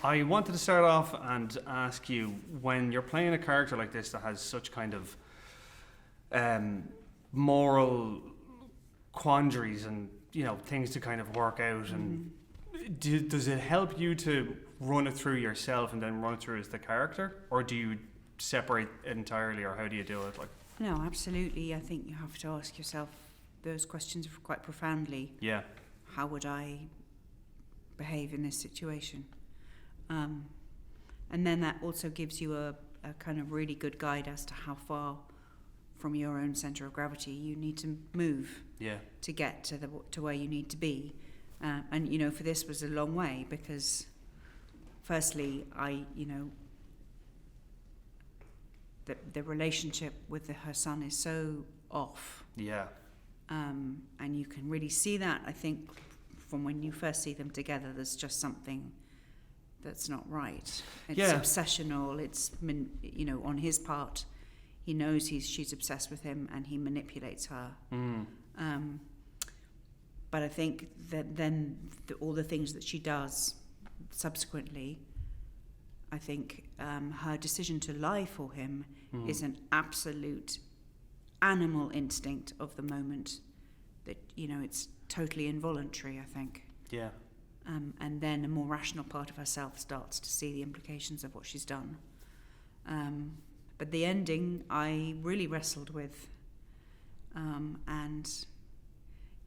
I wanted to start off and ask you, when you're playing a character like this that has such kind of moral quandaries and, you know, things to kind of work out, and does it help you to run it through yourself and then run it through as the character, or do you separate it entirely, or how do you do it? Like, no, absolutely. I think you have to ask yourself those questions quite profoundly. Yeah. How would I behave in this situation? And then that also gives you a kind of really good guide as to how far from your own centre of gravity you need to move to get to where you need to be. And, you know, for this was a long way, because firstly, the relationship with her son is so off. Yeah. And you can really see that, I think, from when you first see them together. There's just something that's not right. It's obsessional. It's, you know, on his part, he knows she's obsessed with him, and he manipulates her. But I think that then all the things that she does subsequently, I think her decision to lie for him is an absolute animal instinct of the moment, that, you know, it's totally involuntary, I think. Yeah. And then a more rational part of herself starts to see the implications of what she's done. But the ending I really wrestled with, and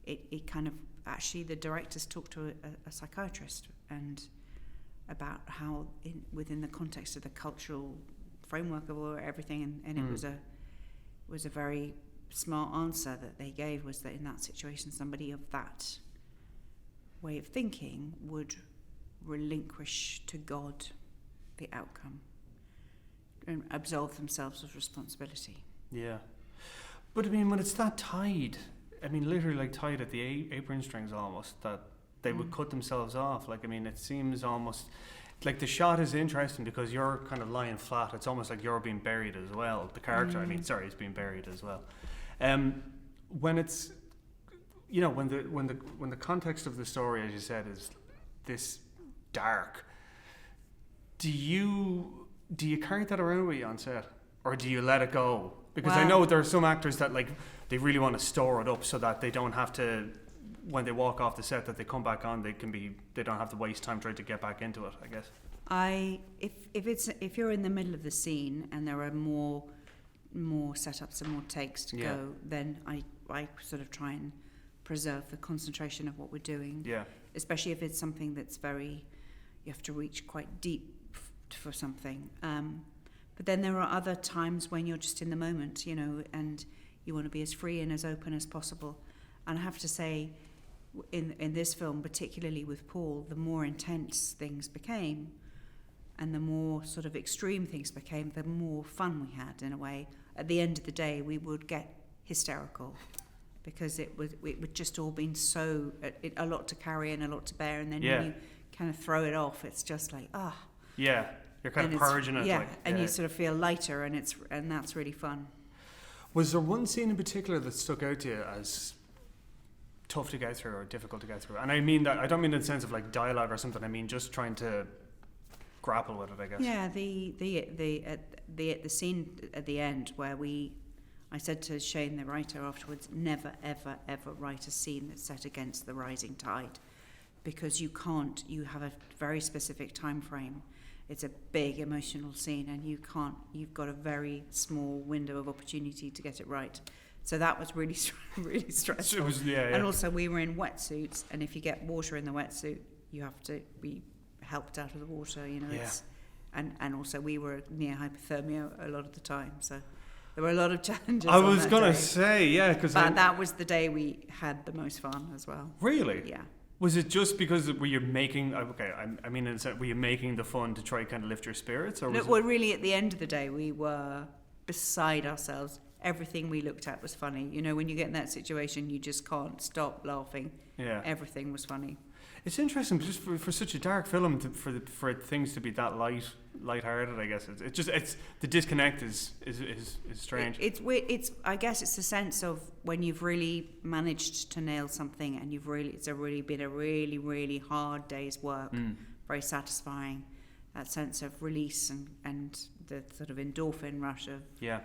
it kind of, actually the directors talked to a psychiatrist and about how within the context of the cultural framework of everything, and it was a very smart answer that they gave, was that in that situation somebody of that way of thinking would relinquish to God the outcome and absolve themselves of responsibility. Yeah. But I mean, when it's that tied, I mean, literally like tied at the apron strings almost, that they would cut themselves off. Like, I mean, it seems almost like the shot is interesting because you're kind of lying flat. It's almost like you're being buried as well. The character, is being buried as well. When it's, you know, when the context of the story, as you said, is this dark, do you carry that around with you on set, or do you let it go? Because I know there are some actors that, like, they really want to store it up so that they don't have to, when they walk off the set, that they come back on, they don't have to waste time trying to get back into it, I guess. If you're in the middle of the scene and there are more setups and more takes to go, then I sort of try and preserve the concentration of what we're doing. Yeah. Especially if it's something that's you have to reach quite deep for something. But then there are other times when you're just in the moment, you know, and you want to be as free and as open as possible. And I have to say, in this film, particularly with Paul, the more intense things became and the more sort of extreme things became, the more fun we had, in a way. At the end of the day, we would get hysterical because it would just all been so, a lot to carry and a lot to bear, and then when you kind of throw it off, it's just like, Yeah, you're kind of purging it. And you sort of feel lighter, and that's really fun. Was there one scene in particular that stuck out to you as tough to get through or difficult to get through? And I mean that, I don't mean in the sense of like dialogue or something. I mean just trying to grapple with it, I guess. Yeah, the scene at the end where I said to Shane, the writer, afterwards, never, ever, ever write a scene that's set against the rising tide, because you have a very specific time frame. It's a big emotional scene, and you've got a very small window of opportunity to get it right. So that was really, really stressful. It was, And also we were in wetsuits, and if you get water in the wetsuit, you have to be helped out of the water, you know. Yeah. And also we were near hypothermia a lot of the time, so there were a lot of challenges. I was going to say, but that was the day we had the most fun as well. Really? Yeah. Was it just because were you making? I mean, in a sense, were you making the fun to try kind of lift your spirits, or well, really, at the end of the day, we were beside ourselves. Everything we looked at was funny. You know, when you get in that situation, you just can't stop laughing. Yeah. Everything was funny. It's interesting, just for such a dark film, for things to be that light-hearted. I guess it's the disconnect is strange. It's I guess it's the sense of when you've really managed to nail something, and it's been a really, really hard day's work, very satisfying, that sense of release and the sort of endorphin rush of get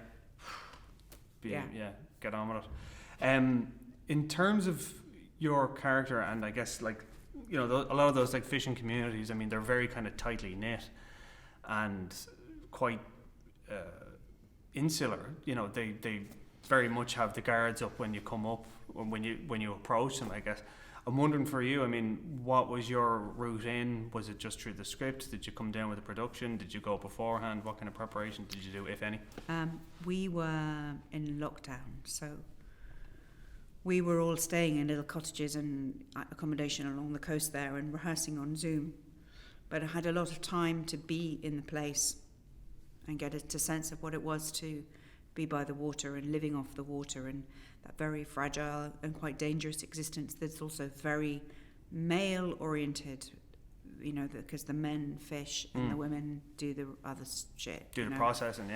on with it. In terms of your character, and I guess like, you know, a lot of those like fishing communities, I mean, they're very kind of tightly knit and quite insular. You know, they very much have the guards up when you come up, when you approach them, I guess. I'm wondering for you, I mean, what was your route in? Was it just through the script? Did you come down with the production? Did you go beforehand? What kind of preparation did you do, if any? We were in lockdown, so we were all staying in little cottages and accommodation along the coast there and rehearsing on Zoom. But I had a lot of time to be in the place and get a sense of what it was to be by the water and living off the water, and that very fragile and quite dangerous existence that's also very male oriented, you know, because the men fish and the women do the other shit, do the processing.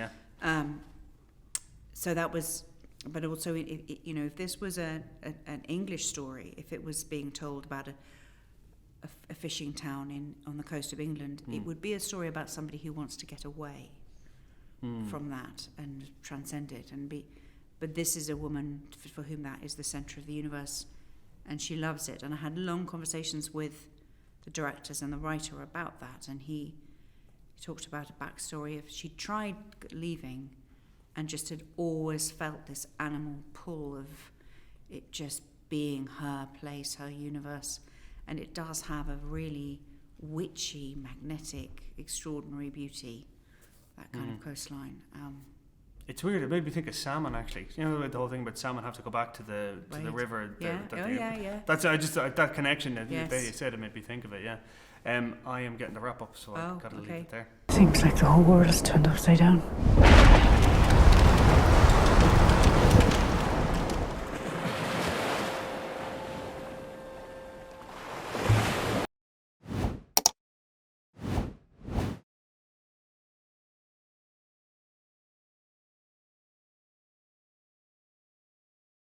So that was, but also you know, if this was an English story, if it was being told about a fishing town on the coast of England, it would be a story about somebody who wants to get away from that and transcend it and be. But this is a woman for whom that is the centre of the universe, and she loves it. And I had long conversations with the directors and the writer about that, and he talked about a backstory of she tried leaving and just had always felt this animal pull of it just being her place, her universe. And it does have a really witchy, magnetic, extraordinary beauty, that kind of coastline. It's weird. It made me think of salmon, actually. You know, the whole thing about salmon have to go back to the river. That's that connection that you said. It made me think of it. Yeah. I am getting the wrap up, so I've got to leave it there. Seems like the whole world is turned upside down.